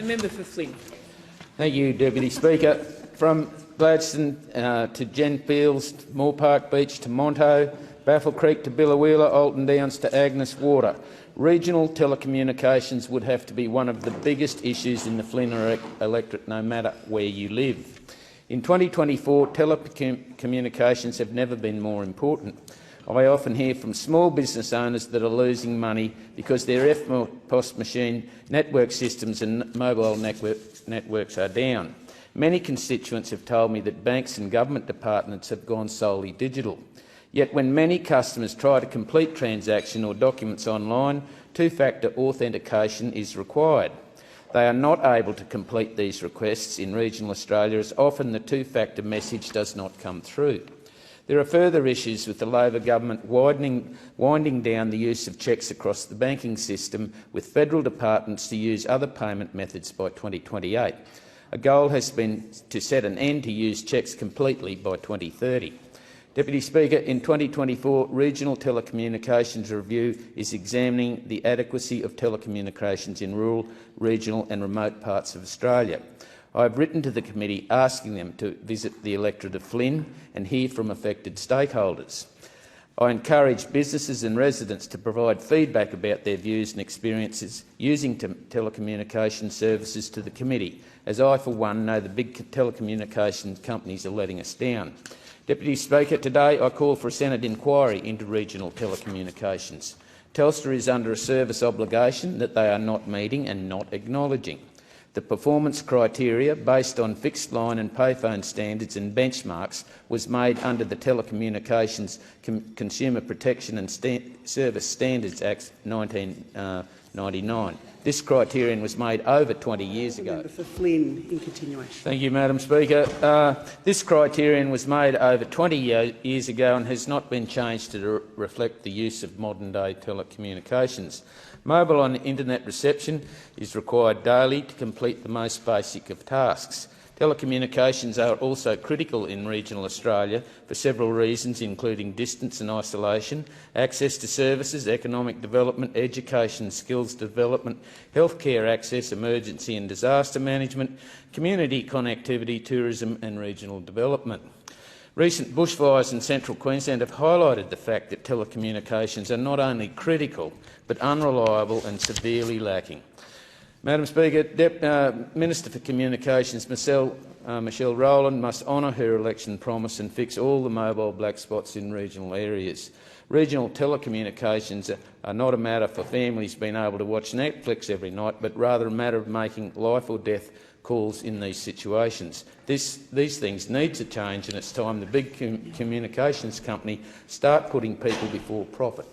Member for Flynn. Thank you, Deputy Speaker. From Gladstone to Gemfields, Moore Park Beach to Monto, Baffle Creek to Biloela, Alton Downs to Agnes Water, regional telecommunications would have to be one of the biggest issues in the Flynn electorate, no matter where you live. In 2024, telecommunications have never been more important. I often hear from small business owners that are losing money because their FPOS machine network systems and mobile networks are down. Many constituents have told me that banks and government departments have gone solely digital. Yet when many customers try to complete transaction or documents online, two-factor authentication is required. They are not able to complete these requests in regional Australia as often the two-factor message does not come through. There are further issues with the Labor government winding down the use of cheques across the banking system, with federal departments to use other payment methods by 2028. A goal has been to set an end to use cheques completely by 2030. Deputy Speaker, in 2024, Regional Telecommunications Review is examining the adequacy of telecommunications in rural, regional and remote parts of Australia. I have written to the committee asking them to visit the electorate of Flynn and hear from affected stakeholders. I encourage businesses and residents to provide feedback about their views and experiences using telecommunication services to the committee, as I, for one, know the big telecommunications companies are letting us down. Deputy Speaker, today I call for a Senate inquiry into regional telecommunications. Telstra is under a service obligation that they are not meeting and not acknowledging. The performance criteria, based on fixed line and payphone standards and benchmarks, was made under the Telecommunications Consumer Protection and Service Standards Act 1999. This criterion was made over 20 years ago. Member for Flynn, in continuation. Thank you, Madam Speaker. This criterion was made over 20 years ago and has not been changed to reflect the use of modern-day telecommunications. Mobile and internet reception is required daily to complete the most basic of tasks. Telecommunications are also critical in regional Australia for several reasons, including distance and isolation, access to services, economic development, education, skills development, healthcare access, emergency and disaster management, community connectivity, tourism and regional development. Recent bushfires in central Queensland have highlighted the fact that telecommunications are not only critical but unreliable and severely lacking. Madam Speaker, Minister for Communications Michelle Rowland must honour her election promise and fix all the mobile black spots in regional areas. Regional telecommunications are not a matter for families being able to watch Netflix every night, but rather a matter of making life or death calls in these situations. These things need to change, and it's time the big communications company start putting people before profit.